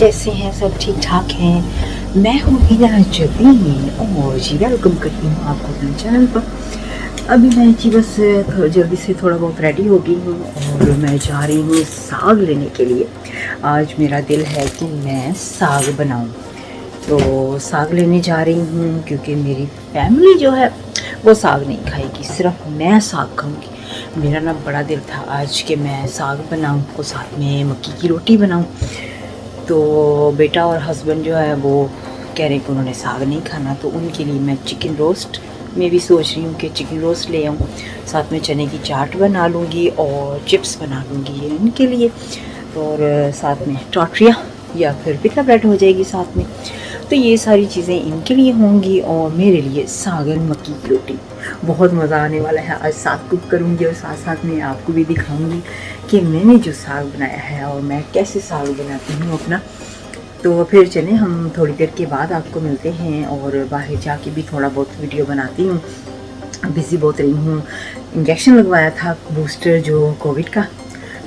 कैसे हैं? सब ठीक ठाक हैं। मैं हूँ हिना जबीन और जी वेलकम करती हूँ आपको अपने चैनल पर। अभी मैं जी बस जल्दी से थोड़ा बहुत रेडी हो गई हूँ और मैं जा रही हूँ साग लेने के लिए। आज मेरा दिल है कि मैं साग बनाऊँ, तो साग लेने जा रही हूँ क्योंकि मेरी फैमिली जो है वो साग नहीं खाएगी, सिर्फ मैं साग खाऊँगी। मेरा ना बड़ा दिल था आज कि मैं साग बनाऊँ और साथ में मक्की की रोटी बनाऊँ। तो बेटा और हस्बैंड जो है वो कह रहे कि उन्होंने साग नहीं खाना, तो उनके लिए मैं चिकन रोस्ट में भी सोच रही हूँ कि चिकन रोस्ट ले आऊँ, साथ में चने की चाट बना लूँगी और चिप्स बना लूँगी ये इनके लिए, और साथ में टॉटरिया या फिर पिता ब्रेड हो जाएगी साथ में। तो ये सारी चीज़ें इनके लिए होंगी और मेरे लिए साग और मक्की की रोटी। बहुत मज़ा आने वाला है। आज साग कुक करूँगी और साथ साथ में आपको भी दिखाऊँगी कि मैंने जो साग बनाया है और मैं कैसे साग बनाती हूँ अपना। तो फिर चलें, हम थोड़ी देर के बाद आपको मिलते हैं और बाहर जाके भी थोड़ा बहुत वीडियो बनाती हूँ। बिज़ी बहुत रही हूँ। इंजेक्शन लगवाया था बूस्टर जो कोविड का,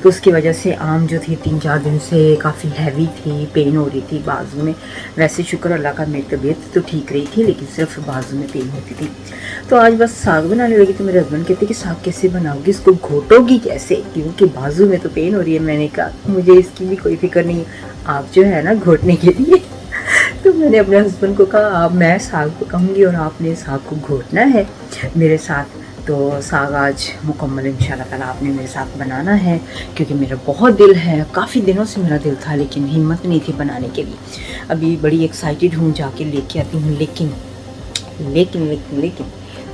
तो उसकी वजह से आर्म जो थी 3-4 दिन से काफ़ी हैवी थी, पेन हो रही थी बाजू में। वैसे शुक्र अल्लाह का मेरी तबीयत तो ठीक रही थी, लेकिन सिर्फ बाजू में पेन होती थी। तो आज बस साग बनाने लगी तो मेरे हस्बैंड कहते कि साग कैसे बनाओगी, इसको घोटोगी कैसे, क्योंकि बाजू में तो पेन हो रही है। मैंने कहा मुझे इसकी भी कोई फिक्र नहीं, आप जो है ना घोटने के लिए। तो मैंने अपने हस्बैंड को कहा आप, मैं साग पकाऊंगी और आपने साग को घोटना है मेरे साथ। तो साग आज मुकम्मल इंशाल्लाह ताला आपने मेरे साथ बनाना है, क्योंकि मेरा बहुत दिल है। काफ़ी दिनों से मेरा दिल था लेकिन हिम्मत नहीं थी बनाने के लिए। अभी बड़ी एक्साइटेड हूँ, जाके लेके आती हूँ, लेकिन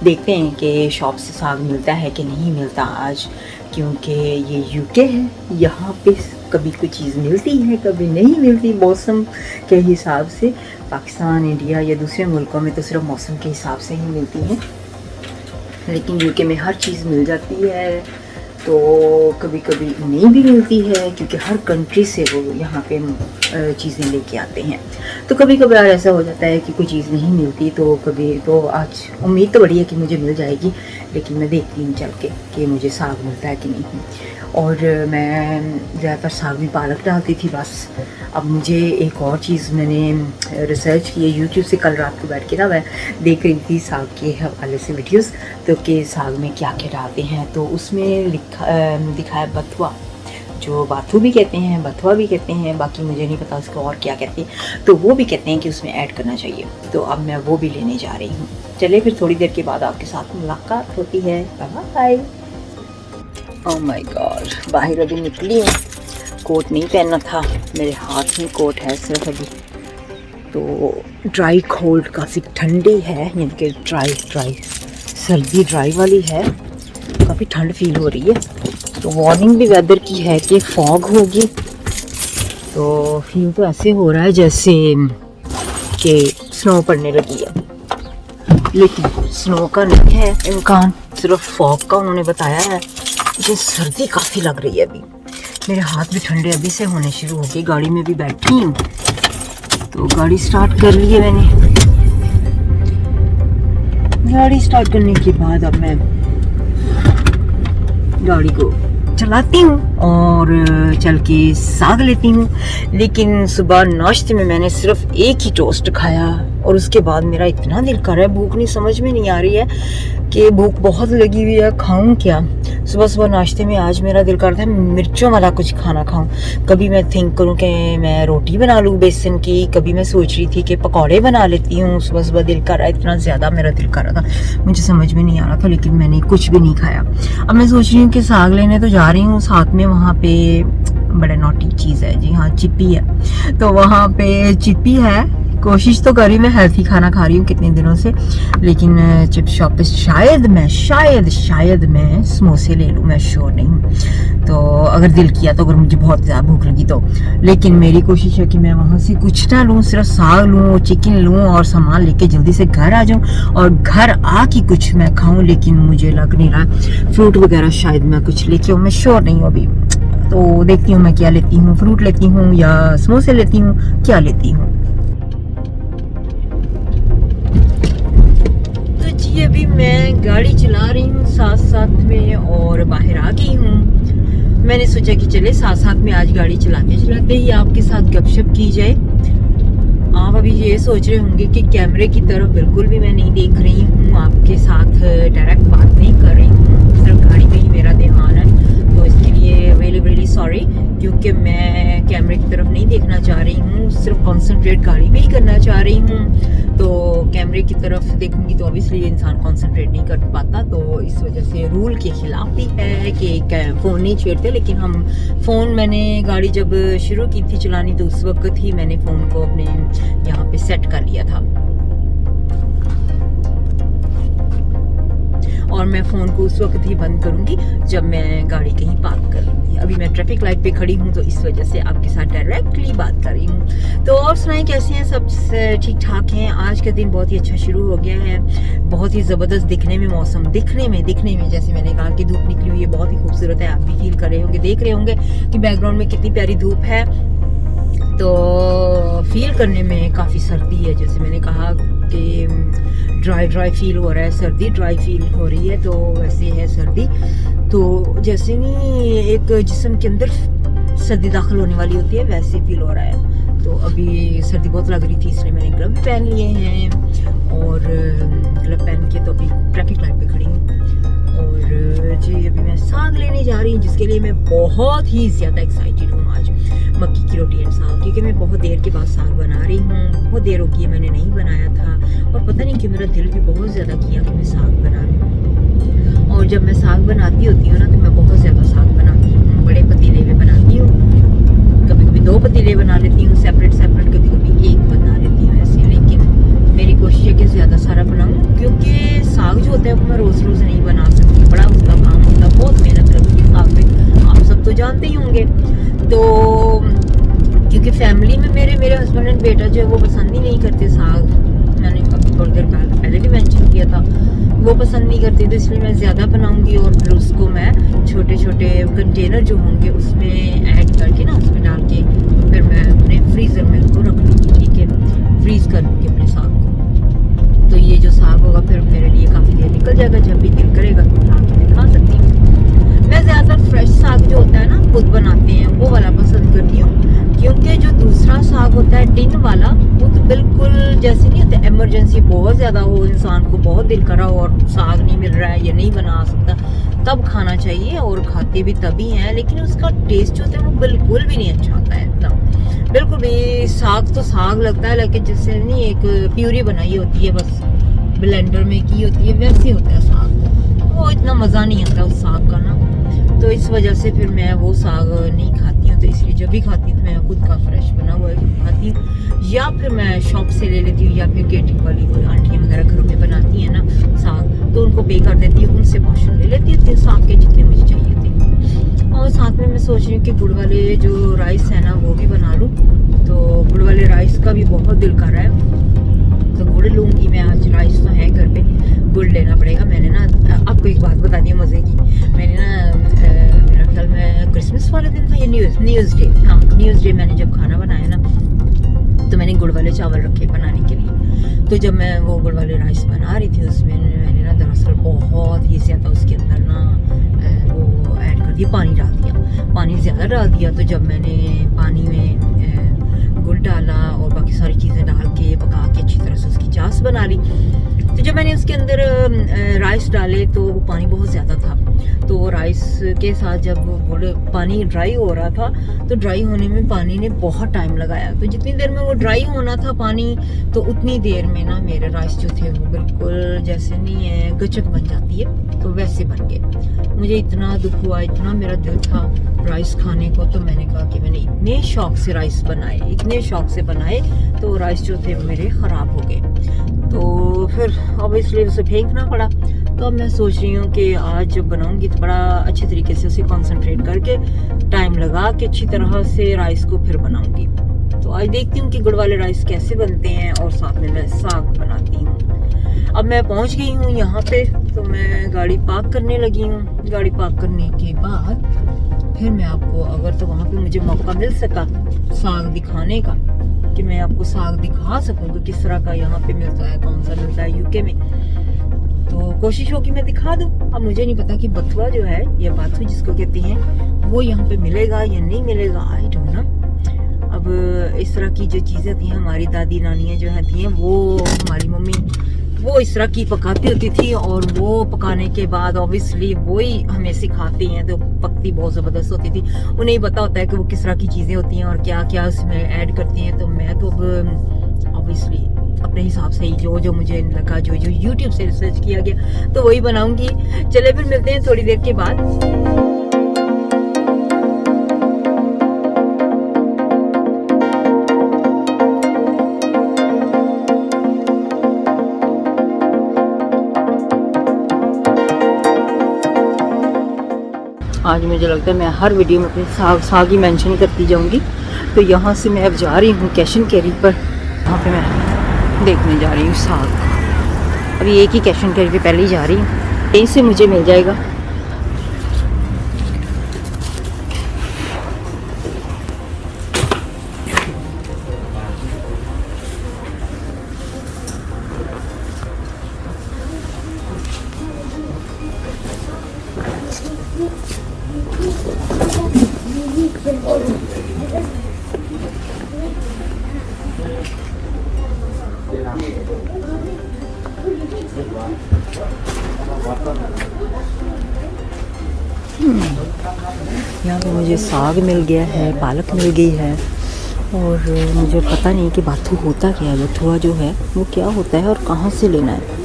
देखते हैं कि शॉप से साग मिलता है कि नहीं मिलता आज, क्योंकि ये यूके है, यहाँ पे कभी कोई चीज़ मिलती है कभी नहीं मिलती मौसम के हिसाब से। पाकिस्तान, इंडिया या दूसरे मुल्कों में तो सिर्फ मौसम के हिसाब से ही मिलती है, लेकिन यूके में हर चीज़ मिल जाती है। तो कभी कभी नहीं भी मिलती है, क्योंकि हर कंट्री से वो यहाँ पे चीज़ें लेके आते हैं। तो कभी कभार ऐसा हो जाता है कि कोई चीज़ नहीं मिलती, तो कभी तो आज उम्मीद तो बड़ी है कि मुझे मिल जाएगी, लेकिन मैं देखती हूँ चल के कि मुझे साग मिलता है कि नहीं। और मैं ज़्यादातर साग में पालक डालती थी बस। अब मुझे एक और चीज़ मैंने रिसर्च की है यूट्यूब से, कल रात को बैठ के ना मैं देख रही थी साग के हवाले से वीडियोस, तो कि साग में क्या क्या डालते हैं। तो उसमें दिखाया बथुआ, जो बाथू भी कहते हैं, बथुआ भी कहते हैं, बाकी मुझे नहीं पता उसको और क्या कहते हैं। तो वो भी कहते हैं कि उसमें ऐड करना चाहिए, तो अब मैं वो भी लेने जा रही हूँ। चलिए फिर थोड़ी देर के बाद आपके साथ मुलाकात होती है। बाय। ओह माय गॉड, बाहर अभी निकली हूँ, कोट नहीं पहनना था, मेरे हाथ में कोट है सिर्फ अभी। तो ड्राई कोल्ड, काफ़ी ठंडी है, यानी कि ड्राई सर्दी ड्राई वाली है, काफ़ी ठंड फील हो रही है। तो वार्निंग भी वेदर की है कि फॉग होगी, तो फील तो ऐसे हो रहा है जैसे कि स्नो पड़ने लगी है, लेकिन स्नो का नहीं है इम्कान, सिर्फ फॉग का उन्होंने बताया है। लेकिन सर्दी काफ़ी लग रही है अभी, मेरे हाथ भी ठंडे अभी से होने शुरू हो गए। गाड़ी में भी बैठी हूँ, तो गाड़ी स्टार्ट कर ली है मैंने। गाड़ी स्टार्ट करने के बाद अब मैं गाड़ी को चलाती हूँ और चल के साग लेती हूँ। लेकिन सुबह नाश्ते में मैंने सिर्फ एक ही टोस्ट खाया और उसके बाद मेरा इतना दिल कर रहा है, भूख नहीं, समझ में नहीं आ रही है कि भूख बहुत लगी हुई है, खाऊं क्या। सुबह नाश्ते में आज मेरा दिल करता है मिर्चों वाला कुछ खाना खाऊं। कभी मैं थिंक करूं कि मैं रोटी बना लूं बेसन की, कभी मैं सोच रही थी कि पकौड़े बना लेती हूँ। सुबह दिल कर रहा है, इतना ज़्यादा मेरा दिल कर रहा था, मुझे समझ में नहीं आ रहा था, लेकिन मैंने कुछ भी नहीं खाया। अब मैं सोच रही हूँ कि साग लेने तो जा रही हूँ, साथ में वहाँ पे बड़ा नॉटी चीज़ है, जी हाँ चिप्पी है। तो वहाँ पे चिप्पी है, कोशिश तो करी, मैं हेल्थी खाना खा रही हूँ कितने दिनों से, लेकिन चिप शॉप पे शायद मैं समोसे ले लूँ, मैं श्योर नहीं हूँ। तो अगर दिल किया तो, अगर मुझे बहुत ज़्यादा भूख लगी तो, लेकिन मेरी कोशिश है कि मैं वहाँ से कुछ ना लूँ, सिर्फ साग लूँ, चिकन लूँ और सामान लेके जल्दी से घर आ जाऊँ और घर आके कुछ मैं खाऊँ। लेकिन मुझे लग नहीं रहा, फ्रूट वगैरह शायद मैं कुछ लेके आऊँ, मैं श्योर नहीं हूँ अभी। तो देखती हूँ मैं क्या लेती हूँ, फ्रूट लेती हूँ या समोसे लेती हूँ, क्या लेती हूँ। जी अभी मैं गाड़ी चला रही हूँ साथ में और बाहर आ गई हूँ। मैंने सोचा कि चले साथ साथ में आज गाड़ी चलाते चलाते ही आपके साथ गपशप की जाए। आप अभी ये सोच रहे होंगे कि कैमरे की तरफ बिल्कुल भी मैं नहीं देख रही हूँ, आपके साथ डायरेक्ट बात नहीं कर रही हूँ, सिर्फ गाड़ी पे ही मेरा ध्यान है। तो इसके लिए रियली सॉरी, क्योंकि मैं कैमरे की तरफ नहीं देखना चाह रही हूँ, सिर्फ कंसंट्रेट गाड़ी पे ही करना चाह रही हूँ। तो कैमरे की तरफ देखूंगी तो ऑब्वियसली इंसान कंसंट्रेट नहीं कर पाता। तो इस वजह से रूल के खिलाफ भी है कि फ़ोन नहीं छेड़ते, लेकिन हम फ़ोन, मैंने गाड़ी जब शुरू की थी चलानी तो उस वक्त ही मैंने फ़ोन को अपने यहाँ पे सेट कर लिया था, और मैं फ़ोन को उस वक्त ही बंद करूंगी जब मैं गाड़ी कहीं पार्क कर लूँगी। अभी मैं ट्रैफिक लाइट पे खड़ी हूँ तो इस वजह से आपके साथ डायरेक्टली बात कर रही हूँ। तो और सुनाएं, कैसे हैं सब? ठीक ठाक हैं। आज का दिन बहुत ही अच्छा शुरू हो गया है, बहुत ही ज़बरदस्त दिखने में, मौसम दिखने में जैसे मैंने कहा कि धूप निकली हुई है, बहुत ही खूबसूरत है। आप भी फील कर रहे होंगे, देख रहे होंगे कि बैकग्राउंड में कितनी प्यारी धूप है। तो फील करने में काफ़ी सर्दी है, जैसे मैंने कहा कि ड्राई फील हो रहा है, सर्दी ड्राई फील हो रही है, तो वैसे है सर्दी। तो जैसे नहीं एक जिस्म के अंदर सर्दी दाखिल होने वाली होती है, वैसे फील हो रहा है। तो अभी सर्दी बहुत लग रही थी, इसलिए मैंने ग्लव भी पहन लिए हैं, और ग्लव पहन के तो अभी ट्रैफिक लाइट पे खड़ी हूँ। और जी अभी मैं साग लेने जा रही हूँ, जिसके लिए मैं बहुत ही ज़्यादा एक्साइटेड हूँ। आज मक्की की रोटी एंड साग, क्योंकि मैं बहुत देर के बाद साग बना रही हूँ, बहुत देर हो गई मैंने नहीं बनाया था, और पता नहीं कि मेरा दिल भी बहुत ज़्यादा किया कि मैं साग बना रही हूँ। और जब मैं साग बनाती होती हूँ ना तो मैं बहुत ज़्यादा साग बनाती हूँ, बड़े पतीले में बनाती हूँ, कभी कभी 2 पतीले बना लेती हूँ सेपरेट, कभी कभी 1 बना लेती हूँ ऐसे। लेकिन मेरी कोशिश है कि ज़्यादा सारा बनाऊँ, क्योंकि साग जो होता है वो मैं रोज़ नहीं बना सकती, बड़ा उसका काम होता है, बहुत मेहनत लगती है साग पे, आप सब तो जानते ही होंगे। तो क्योंकि फैमिली में मेरे हस्बैंड एंड बेटा जो है वो पसंद ही नहीं करते साग, मैंने अभी थोड़ी देर पहले भी मेंशन किया था, वो पसंद नहीं करते, तो इसलिए मैं ज़्यादा बनाऊंगी और फिर उसको मैं छोटे छोटे कंटेनर जो होंगे उसमें ऐड करके ना, उसमें डाल के फिर मैं अपने फ्रीज़र में उसको रख लूँगी, ठीक है, फ्रीज़ कर लूँगी अपने साग को। तो ये जो साग होगा फिर मेरे लिए काफ़ी देर निकल जाएगा, जब भी दिल करेगा तो उठा के मैं खा सकती हूँ। मैं ज़्यादातर फ्रेश साग जो होता है ना खुद बनाते हैं वो वाला पसंद करती हूँ, क्योंकि जो दूसरा साग होता है टिन वाला, वो तो बिल्कुल जैसे नहीं होता, इमरजेंसी बहुत ज़्यादा हो, इंसान को बहुत दिल करा हो और साग नहीं मिल रहा है या नहीं बना सकता, तब खाना चाहिए, और खाते भी तभी हैं, लेकिन उसका टेस्ट जो होता है वो बिल्कुल भी नहीं अच्छा होता है एकदम, बिल्कुल भी। साग तो साग लगता है, लेकिन जैसे नहीं एक प्यूरी बनाई होती है बस ब्लेंडर में की होती है, वैसे होता है साग, वो इतना मज़ा नहीं आता उस साग का ना। तो इस वजह से फिर मैं वो साग नहीं खाती हूँ, तो इसलिए जब भी खाती हूँ तो मैं खुद का फ्रेश बना हुआ खाती हूँ, या फिर मैं शॉप से ले लेती हूँ, या फिर केटरिंग वाली कोई आंटियाँ वगैरह घरों में बनाती हैं ना साग, तो उनको पे कर देती हूँ, उनसे पोर्शन ले लेती हूँ साग के जितने मुझे चाहिए थे। और साथ में मैं सोच रही हूँ कि गुड़ वाले जो राइस है ना वो भी बना लूँ, तो गुड़ वाले राइस का भी बहुत दिल कर रहा है, तो गुड़ लूँगी मैं आज। राइस तो है घर पे, गुड़ लेना पड़ेगा। मैंने ना आपको एक बात बता दी मज़े की, मैंने ना मेरा ख्याल में क्रिसमस वाले दिन था या न्यूज़ डे, हाँ न्यूज़ डे, मैंने जब खाना बनाया ना तो मैंने गुड़ वाले चावल रखे बनाने के लिए। तो जब मैं वो गुड़ वाले राइस बना रही थी उसमें मैंने ना दरअसल बहुत ही ज़्यादा उसके अंदर ना वो ऐड कर दिया, पानी डाल दिया, पानी ज़्यादा डाल दिया। तो जब मैंने पानी में गुड़ डाला और बाकी सारी चीज़ें डाल के पका के अच्छी तरह से उसकी चास बना ली, तो जब मैंने उसके अंदर राइस डाले तो वो पानी बहुत ज़्यादा था, तो राइस के साथ जब गुड़ पानी ड्राई हो रहा था तो ड्राई होने में पानी ने बहुत टाइम लगाया, तो जितनी देर में वो ड्राई होना था पानी, तो उतनी देर में ना मेरे राइस जो थे वो बिल्कुल जैसे नहीं है गचक बन जाती है, तो वैसे बन गए। मुझे इतना दुख हुआ, इतना मेरा दिल था राइस खाने को, तो मैंने कहा कि मैंने इतने शौक से राइस बनाए, इतने शौक से बनाए, तो राइस जो थे मेरे ख़राब हो गए। तो फिर ऑब्वियसली उसे फेंकना पड़ा। तो अब मैं सोच रही हूँ कि आज जब बनाऊंगी तो बड़ा अच्छे तरीके से उसे कंसंट्रेट करके टाइम लगा के अच्छी तरह से राइस को फिर बनाऊंगी। तो आज देखती हूँ कि गुड़ वाले राइस कैसे बनते हैं, और साथ में मैं साग बनाती हूँ। अब मैं पहुँच गई हूँ यहाँ पे, तो मैं गाड़ी पार्क करने लगी हूँ। गाड़ी पार्क करने के बाद फिर मैं आपको, अगर तो वहाँ पे मुझे मौका मिल सका साग दिखाने का, कि मैं आपको साग दिखा सकूँ कि किस तरह का यहाँ पे मिलता है, कौन सा मिलता है यूके में, तो कोशिश होगी मैं दिखा दूँ। अब मुझे नहीं पता कि बथुआ जो है या बाथू जिसको कहते हैं वो यहाँ पे मिलेगा या नहीं मिलेगा, आई डोंट नो। अब इस तरह की जो चीज़ें थी हमारी दादी नानियाँ जो हैं थी वो हमारी मम्मी वो इस तरह की पकाती होती थी, और वो पकाने के बाद ऑब्वियसली वो ही हमें सिखाती हैं, तो पकती बहुत ज़बरदस्त होती थी। उन्हें ही पता होता है कि वो किस तरह की चीज़ें होती हैं और क्या क्या उसमें ऐड करती हैं। तो मैं तो अब ऑब्वियसली अपने हिसाब से ही जो मुझे लगा, जो यूट्यूब से रिसर्च किया गया तो वही बनाऊंगी। चले फिर मिलते हैं थोड़ी देर के बाद। आज मुझे लगता है मैं हर वीडियो में अपने साग ही मेंशन करती जाऊंगी। तो यहाँ से मैं अब जा रही हूँ कैश एंड कैरी पर, वहाँ पे मैं देखने जा रही हूँ साग। अभी एक ही कैश एंड कैरी पे पहले ही जा रही हूँ, यहीं से मुझे मिल जाएगा। यहाँ पे मुझे साग मिल गया है, पालक मिल गई है, और मुझे पता नहीं कि बाथू होता क्या है। बथुआ जो है वो क्या होता है और कहाँ से लेना है।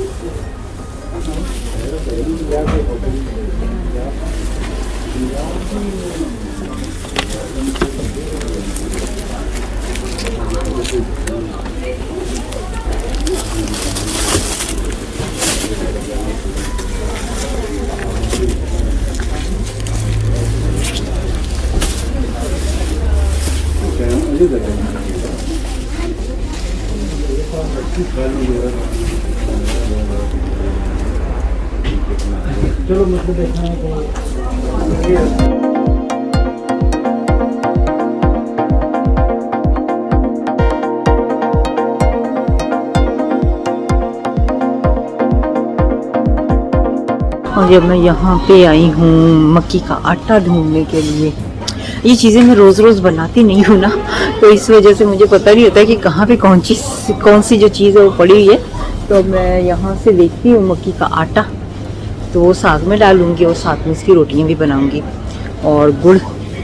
चलो मुझको देखना है। और जब मैं यहाँ पे आई हूँ मक्की का आटा ढूंढने के लिए, ये चीज़ें मैं रोज़ रोज़ बनाती नहीं हूँ ना, तो इस वजह से मुझे पता नहीं होता है कि कहाँ पे कौन सी जो चीज़ है वो पड़ी हुई है। तो मैं यहाँ से देखती हूँ मक्की का आटा, तो वो साग में डालूँगी और साथ में इसकी रोटियाँ भी बनाऊँगी। और गुड़,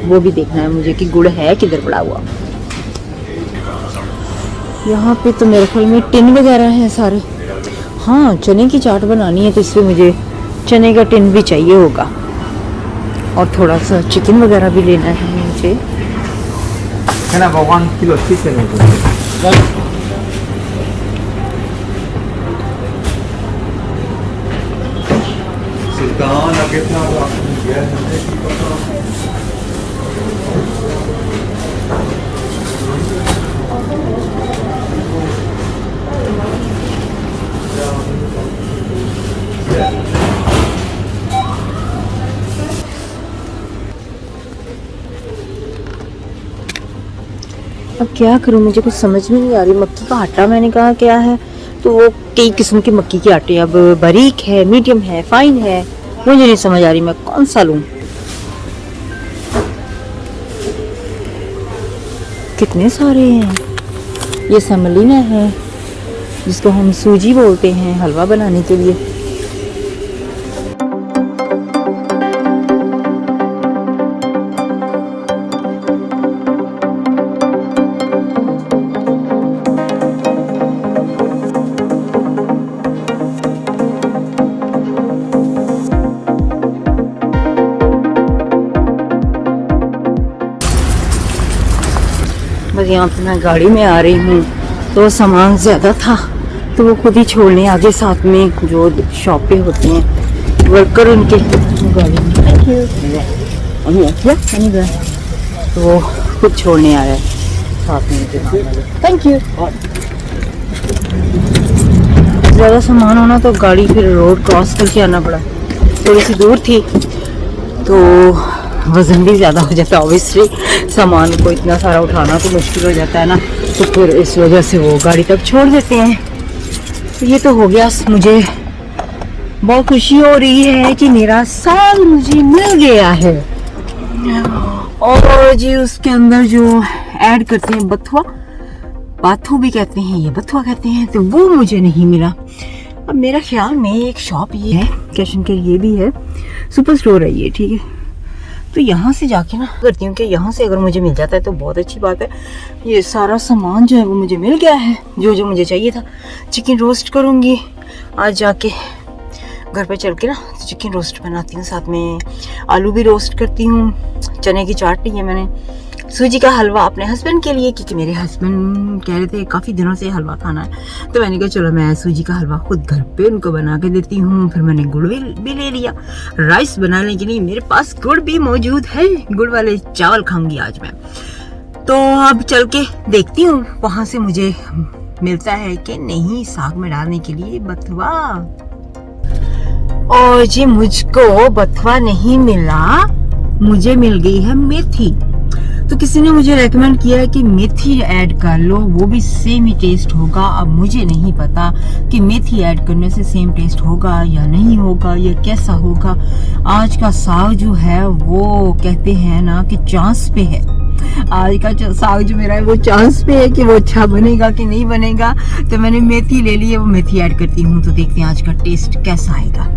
वो भी देखना है मुझे कि गुड़ है किधर पड़ा हुआ। यहाँ पे तो मेरे ख्याल में टिन वगैरह हैं सारे। हाँ, चने की चाट बनानी है तो इसमें मुझे चने का टिन भी चाहिए होगा, और थोड़ा सा चिकन वगैरह भी लेना है मुझे। किलो अब क्या करूँ, मुझे कुछ समझ में नहीं आ रही। मक्की का आटा मैंने कहा क्या है, तो वो कई किस्म के मक्की के आटे, अब बारीक है, मीडियम है, फाइन है, मुझे नहीं समझ आ रही मैं कौन सा लूँ। कितने सारे हैं। ये सेमोलिना है जिसको हम सूजी बोलते हैं हलवा बनाने के लिए। बस यहाँ पे मैं गाड़ी में आ रही हूँ, तो सामान ज़्यादा था तो वो खुद ही छोड़ने आगे, साथ में जो शॉप पे होते हैं वर्कर उनके गाड़ी में, तो वो खुद छोड़ने आ रहा है साथ में। Thank you. ज़्यादा सामान होना तो गाड़ी फिर रोड क्रॉस करके आना पड़ा, थोड़ी सी दूर थी तो वज़न भी ज़्यादा हो जाता है। ऑब्वियसली सामान को इतना सारा उठाना तो मुश्किल हो जाता है ना, तो फिर इस वजह से वो गाड़ी तक छोड़ देते हैं। तो ये तो हो गया मुझे बहुत खुशी हो रही है कि मेरा साग मुझे मिल गया है। और जी उसके अंदर जो ऐड करते हैं बथुआ, बाथू भी कहते हैं, ये बथुआ कहते हैं, तो वो मुझे नहीं मिला। अब मेरा ख्याल में एक शॉप ये है, कैश एंड कैरी ये भी है, सुपर स्टोर है ये, ठीक है। तो यहाँ से जाके ना करती हूँ कि यहाँ से अगर मुझे मिल जाता है तो बहुत अच्छी बात है। ये सारा सामान जो है वो मुझे मिल गया है, जो जो मुझे चाहिए था। चिकन रोस्ट करूँगी आज जाके घर पे चल के ना, तो चिकन रोस्ट बनाती हूँ, साथ में आलू भी रोस्ट करती हूँ। चने की चाट ली है मैंने, सूजी का हलवा अपने हस्बैंड के लिए, क्योंकि मेरे हस्बैंड कह रहे थे काफ़ी दिनों से हलवा खाना है, तो मैंने कहा चलो मैं सूजी का हलवा खुद घर पे उनको बना के देती हूँ। फिर मैंने गुड़ भी ले लिया राइस बनाने के लिए, मेरे पास गुड़ भी मौजूद है, गुड़ वाले चावल खाऊंगी आज मैं। तो अब चल के देखती हूँ वहाँ से मुझे मिलता है कि नहीं साग में डालने के लिए बथुआ। और जी मुझको बथुआ नहीं मिला, मुझे मिल गई है मेथी। तो किसी ने मुझे रेकमेंड किया है कि मेथी ऐड कर लो, वो भी सेम ही टेस्ट होगा। अब मुझे नहीं पता कि मेथी ऐड करने से सेम टेस्ट होगा या नहीं होगा या कैसा होगा। आज का साग जो है वो कहते हैं ना कि चांस पे है, आज का साग जो मेरा है वो चांस पे है कि वो अच्छा बनेगा कि नहीं बनेगा। तो मैंने मेथी ले ली है, वो मेथी ऐड करती हूँ, तो देखते हैं आज का टेस्ट कैसा आएगा।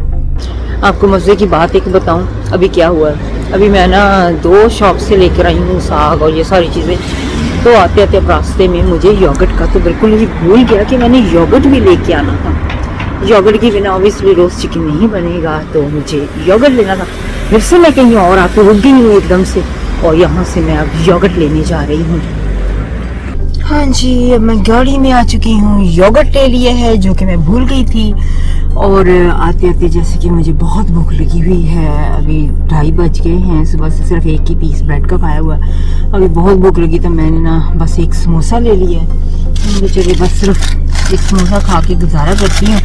आपको मजे की बात एक बताऊं, अभी क्या हुआ है, अभी मैं ना 2 शॉप से लेकर आई हूँ साग और ये सारी चीज़ें। तो आते आते रास्ते में मुझे योगर्ट का तो बिल्कुल ही भूल गया कि मैंने योगर्ट भी लेके आना था। योगर्ट के बिना ऑब्वियसली रोस्ट चिकन नहीं बनेगा, तो मुझे योगर्ट लेना था। फिर से मैं कहीं और आके रुक गई हूँ एकदम से, और यहाँ से मैं अब योगर्ट लेने जा रही हूँ। हाँ जी, अब मैं गाड़ी में आ चुकी हूँ, योगर्ट ले लिया है जो कि मैं भूल गई थी। और आते आते जैसे कि मुझे बहुत भूख लगी हुई है, अभी 2:30 बज गए हैं, सुबह से सिर्फ एक ही पीस ब्रेड का खाया हुआ है। अभी बहुत भूख लगी तो मैंने ना बस एक समोसा ले लिया है। मुझे चलिए बस सिर्फ एक समोसा खा के गुजारा करती हूँ,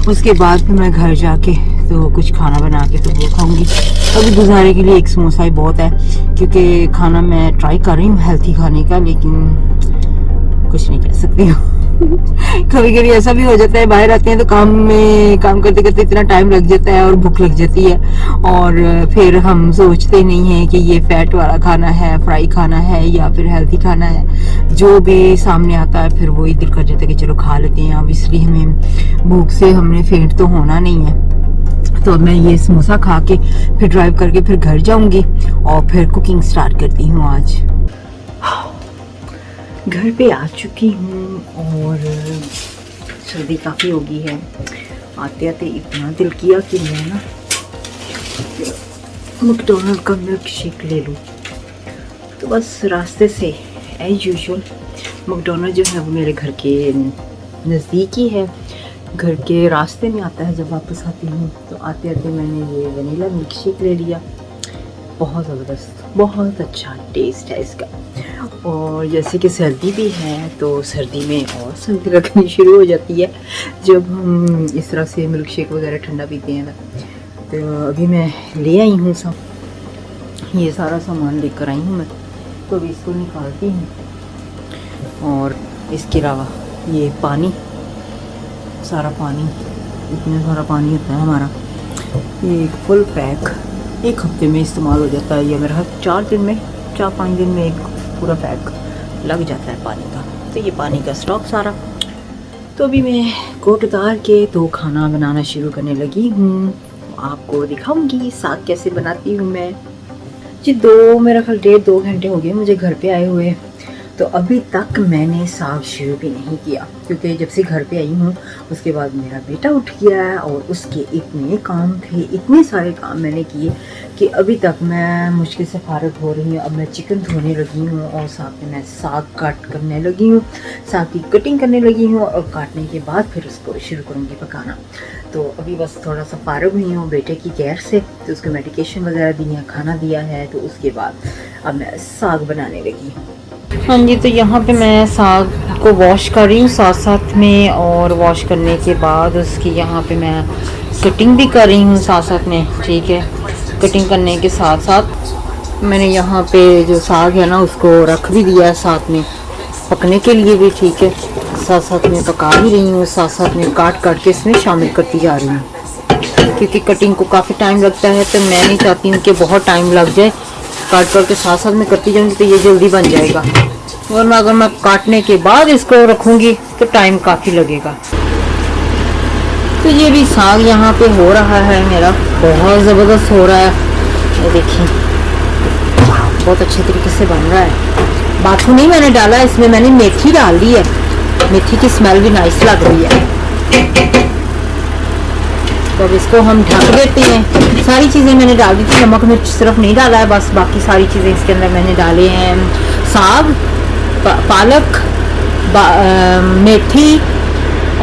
उसके बाद फिर मैं घर जाके तो कुछ खाना बना के तो वो खाऊंगी। अभी गुजारे के लिए एक समोसा ही बहुत है, क्योंकि खाना मैं ट्राई कर रही हूँ हेल्थी खाने का, लेकिन कुछ नहीं कह सकती हूँ। कभी कभी ऐसा भी हो जाता है, बाहर आते हैं तो काम करते करते इतना टाइम लग जाता है और भूख लग जाती है, और फिर हम सोचते नहीं हैं कि ये फैट वाला खाना है, फ्राई खाना है या फिर हेल्थी खाना है। जो भी सामने आता है फिर वही दिल कर जाता है कि चलो खा लेते हैं। अब इसलिए हमें भूख से हमने फेंट तो होना नहीं है। तो मैं ये समोसा खा के फिर ड्राइव करके फिर घर जाऊंगी और फिर कुकिंग स्टार्ट करती हूँ। आज घर पे आ चुकी हूँ और सर्दी काफ़ी हो गई है। आते आते इतना दिल किया कि मैं ना मैकडॉनल्ड का मिल्क शेक ले लूँ। तो बस रास्ते से एज यूजुअल मैकडॉनल्ड जो है वो मेरे घर के नज़दीक ही है, घर के रास्ते में आता है। जब वापस आती हूँ तो आते आते मैंने ये वनीला मिल्क शेक ले लिया। बहुत ज़बरदस्त, बहुत अच्छा टेस्ट है इसका। और जैसे कि सर्दी भी है तो सर्दी में और सर्दी लगनी शुरू हो जाती है जब हम इस तरह से मिल्क शेक वगैरह ठंडा पीते हैं ना। तो अभी मैं ले आई हूँ सब, ये सारा सामान लेकर आई हूँ मैं, तो अभी इसको निकालती हूँ। और इसके अलावा ये पानी, सारा पानी, इतना सारा पानी होता है हमारा, ये एक फुल पैक 1 हफ्ते में इस्तेमाल हो जाता है। ये मेरा हर 4-5 दिन में एक पूरा पैक लग जाता है पानी का। तो ये पानी का स्टॉक सारा। तो अभी मैं कोट उतार के तो खाना बनाना शुरू करने लगी हूँ। आपको दिखाऊंगी साग कैसे बनाती हूँ मैं जी। मेरा ख्याल 1.5-2 घंटे हो गए मुझे घर पे आए हुए, तो अभी तक मैंने साग शुरू भी नहीं किया, क्योंकि जब से घर पे आई हूँ उसके बाद मेरा बेटा उठ गया और उसके इतने काम थे, इतने सारे काम मैंने किए कि अभी तक मैं मुश्किल से फारग हो रही हूँ। अब मैं चिकन धोने लगी हूँ और साथ में मैं साग काट करने लगी हूँ, साग की कटिंग करने लगी हूँ, और काटने के बाद फिर उसको शुरू करूँगी पकाना। तो अभी बस थोड़ा सा फारग हुई हूँ बेटे की केयर से, तो उसको मेडिकेशन वगैरह दी है, खाना दिया है, तो उसके बाद अब मैं साग बनाने लगी हूँ। हाँ जी, तो यहाँ पे मैं साग को वॉश कर रही हूँ साथ साथ में, और वॉश करने के बाद उसकी यहाँ पे मैं कटिंग भी कर रही हूँ साथ साथ में, ठीक है। कटिंग करने के साथ साथ मैंने यहाँ पे जो साग है ना उसको रख भी दिया है साथ में पकने के लिए भी, ठीक है। साथ साथ में पका भी रही हूँ, साथ साथ में काट के इसमें शामिल करती जा रही हूँ। क्योंकि कटिंग को काफ़ी टाइम लगता है, तो मैं नहीं चाहती हूँ कि बहुत टाइम लग जाए। काट कर के साथ साथ में करती जाऊँगी तो ये जल्दी बन जाएगा, वरना अगर मैं काटने के बाद इसको रखूँगी तो टाइम काफ़ी लगेगा। तो ये भी साग यहाँ पे हो रहा है मेरा, बहुत ज़बरदस्त हो रहा है। ये देखिए बहुत अच्छे तरीके से बन रहा है। बाथू नहीं मैंने डाला, इसमें मैंने मेथी डाल दी है। मेथी की स्मेल भी नाइस लग रही है। तो अब इसको हम ढक देते हैं। सारी चीज़ें मैंने डाल दी थी, नमक मिर्च सिर्फ नहीं डाला है बस, बाकी सारी चीज़ें इसके अंदर मैंने डाले हैं। साग, पालक, मेथी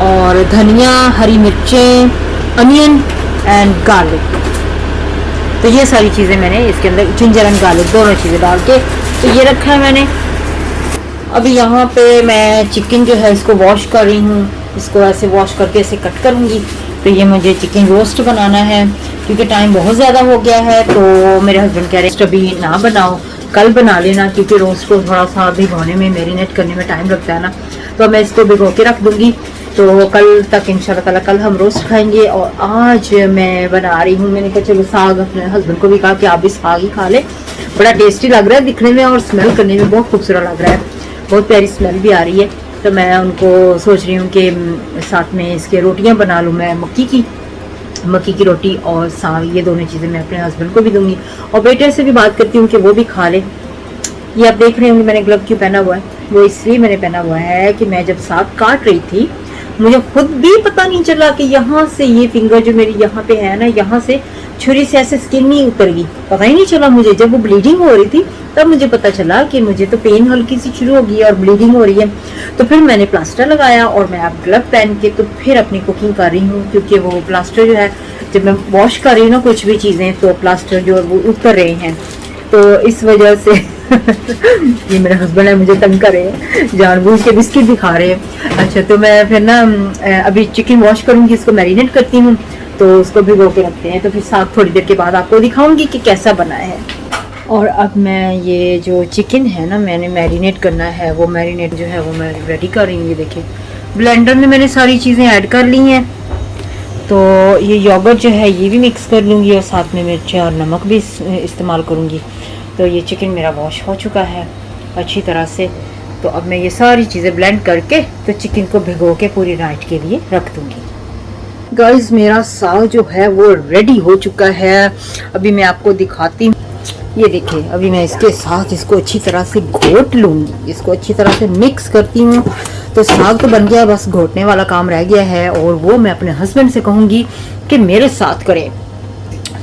और धनिया, हरी मिर्चें, अनियन एंड गार्लिक। तो ये सारी चीज़ें मैंने इसके अंदर, जिंजर एंड गार्लिक दोनों चीज़ें डाल के तो ये रखा है मैंने। अभी यहाँ पे मैं चिकन जो है इसको वॉश कर रही हूँ। इसको ऐसे वॉश करके इसे कट करूँगी। तो ये मुझे चिकन रोस्ट बनाना है, क्योंकि टाइम बहुत ज़्यादा हो गया है। तो मेरे हस्बैंड कह रहे हैं अभी ना बनाओ, कल बना लेना, क्योंकि रोस्ट को थोड़ा सा भिगोने में, मैरिनेट करने में टाइम लगता है ना। तो मैं इसको भिगो के रख दूँगी, तो कल तक इंशाल्लाह ताला कल हम रोस्ट खाएंगे। और आज मैं बना रही हूँ, मैंने कहा चलो साग, अपने हस्बैंड को भी कहा कि आप भी साग ही खा ले, बड़ा टेस्टी लग रहा है दिखने में और स्मेल करने में बहुत खूबसूरत लग रहा है, बहुत प्यारी स्मेल भी आ रही है। तो मैं उनको सोच रही हूँ कि साथ में इसके रोटियाँ बना लूँ मैं, मक्की की रोटी और साग, ये दोनों चीज़ें मैं अपने हस्बैंड को भी दूंगी। और बेटे से भी बात करती हूँ कि वो भी खा ले। ये आप देख रहे होंगे मैंने ग्लव क्यों पहना हुआ है, वो इसलिए मैंने पहना हुआ है कि मैं जब साग काट रही थी मुझे खुद भी पता नहीं चला कि यहाँ से ये फिंगर जो मेरी यहाँ पे है ना, यहाँ से छुरी से ऐसे स्किन नहीं उतर गई, पता ही नहीं चला मुझे। जब वो ब्लीडिंग हो रही थी तब मुझे पता चला कि मुझे तो पेन हल्की सी शुरू हो गई और ब्लीडिंग हो रही है। तो फिर मैंने प्लास्टर लगाया और मैं अब ग्लव पहन के तो फिर अपनी कुकिंग कर रही हूँ, क्योंकि वो प्लास्टर जो है जब मैं वॉश कर रही हूँ ना कुछ भी चीज़ें, तो प्लास्टर जो है वो उतर रहे हैं। तो इस वजह से ये मेरे हस्बैंड है मुझे तंग कर रहे हैं, जानबूझ के बिस्किट भी खा रहे हैं। अच्छा तो मैं फिर ना अभी चिकन वॉश करूँगी, इसको मैरिनेट करती हूँ, तो उसको भिगो के रखते हैं। तो फिर साग थोड़ी देर के बाद आपको दिखाऊंगी कि कैसा बना है। और अब मैं ये जो चिकन है ना मैंने मैरिनेट करना है, वो मैरिनेट जो है वो मैं रेडी कर रही हूँ। ये देखिए ब्लेंडर में मैंने सारी चीज़ें ऐड कर ली हैं। तो ये योगर्ट जो है ये भी मिक्स कर लूँगी और साथ में मिर्च और नमक भी इस्तेमाल करूँगी। तो ये चिकन मेरा वॉश हो चुका है अच्छी तरह से। तो अब मैं ये सारी चीज़ें ब्लेंड करके तो चिकन को भिगो के पूरी नाइट के लिए रख दूँगी। गाइस मेरा साग जो है वो रेडी हो चुका है। अभी मैं आपको दिखाती हूँ, ये देखिए अभी मैं इसके साथ इसको अच्छी तरह से घोट लूँगी, इसको अच्छी तरह से मिक्स करती हूँ। तो साग तो बन गया, बस घोटने वाला काम रह गया है और वो मैं अपने हस्बैंड से कहूँगी कि मेरे साथ करें।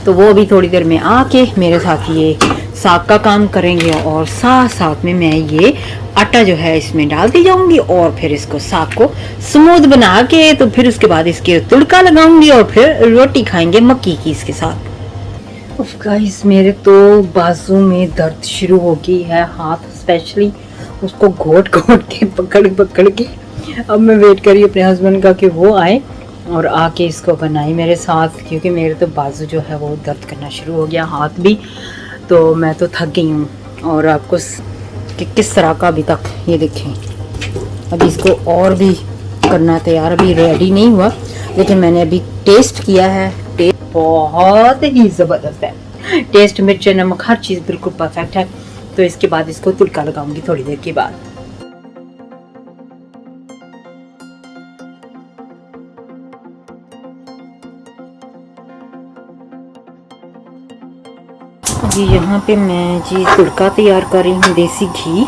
तो वो अभी थोड़ी देर में आके मेरे साथ ये साग का काम करेंगे और साथ साथ में मैं ये आटा जो है इसमें डालती जाऊंगी और फिर इसको साग को स्मूथ बना के तो फिर उसके बाद इसके तुड़का लगाऊंगी और फिर रोटी खाएंगे मक्की की इसके साथ। उफ गाइस मेरे तो बाजू में दर्द शुरू हो गई है, हाथ स्पेशली उसको घोट के पकड़ के। अब मैं वेट करी अपने हस्बैंड का कि वो आए और आके इसको बनाई मेरे साथ, क्योंकि मेरे तो बाजू जो है वो दर्द करना शुरू हो गया, हाथ भी। तो मैं तो थक गई हूँ। और आपको कि किस तरह का अभी तक ये देखें, अभी इसको और भी करना तैयार, अभी रेडी नहीं हुआ लेकिन मैंने अभी टेस्ट किया है, टेस्ट बहुत ही ज़बरदस्त है। टेस्ट मिर्च नमक हर चीज़ बिल्कुल परफेक्ट है। तो इसके बाद इसको तुड़का लगाऊंगी थोड़ी देर के बाद। अभी यहाँ पे मैं जी तुड़का तैयार कर रही हूँ, देसी घी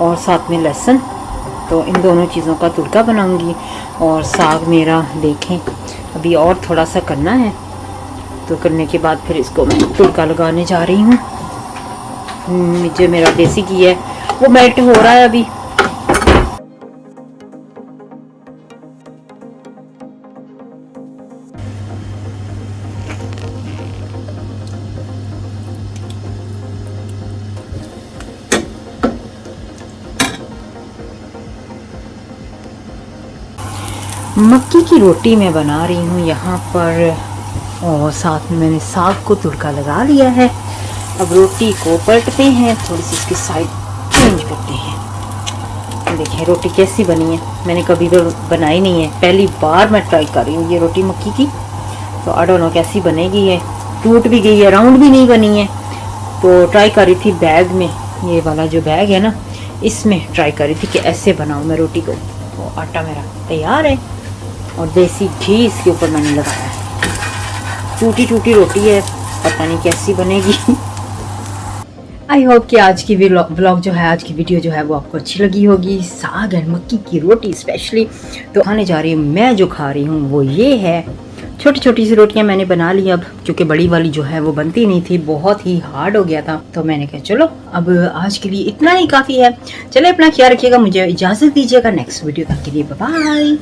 और साथ में लहसुन। तो इन दोनों चीज़ों का तुड़का बनाऊंगी। और साग मेरा देखें अभी और थोड़ा सा करना है, तो करने के बाद फिर इसको मैं तुड़का लगाने जा रही हूँ। जो मेरा देसी घी है वो मेल्ट हो रहा है अभी। मक्की की रोटी मैं बना रही हूँ यहाँ पर और साथ में मैंने साग को तुड़का लगा लिया है। अब रोटी को पलटते हैं, थोड़ी सी इसकी साइड चेंज करते हैं। देखिए रोटी कैसी बनी है, मैंने कभी तो बनाई नहीं है, पहली बार मैं ट्राई कर रही हूँ ये रोटी मक्की की। तो आई डोंट नो कैसी बनेगी ये, टूट भी गई है, राउंड भी नहीं बनी है। तो ट्राई कर रही थी बैग में, ये वाला जो बैग है ना इसमें ट्राई कर रही थी कि ऐसे बनाऊँ मैं रोटी को। तो आटा मेरा तैयार है और देसी घी इसके ऊपर मैंने लगाया है। टूटी टूटी रोटी है, पता नहीं कैसी बनेगी। आई होप कि आज की व्लॉग जो है, आज की वीडियो जो है वो आपको अच्छी लगी होगी। साग एंड मक्की की रोटी स्पेशली तो खाने जा रही हूँ मैं। जो खा रही हूँ वो ये है, छोटी छोटी सी रोटियां मैंने बना ली अब, क्योंकि बड़ी वाली जो है वो बनती नहीं थी, बहुत ही हार्ड हो गया था। तो मैंने कहा चलो अब आज के लिए इतना ही काफ़ी है। चले अपना ख्याल रखिएगा, मुझे इजाज़त दीजिएगा। नेक्स्ट वीडियो तक के लिए बाय बाय।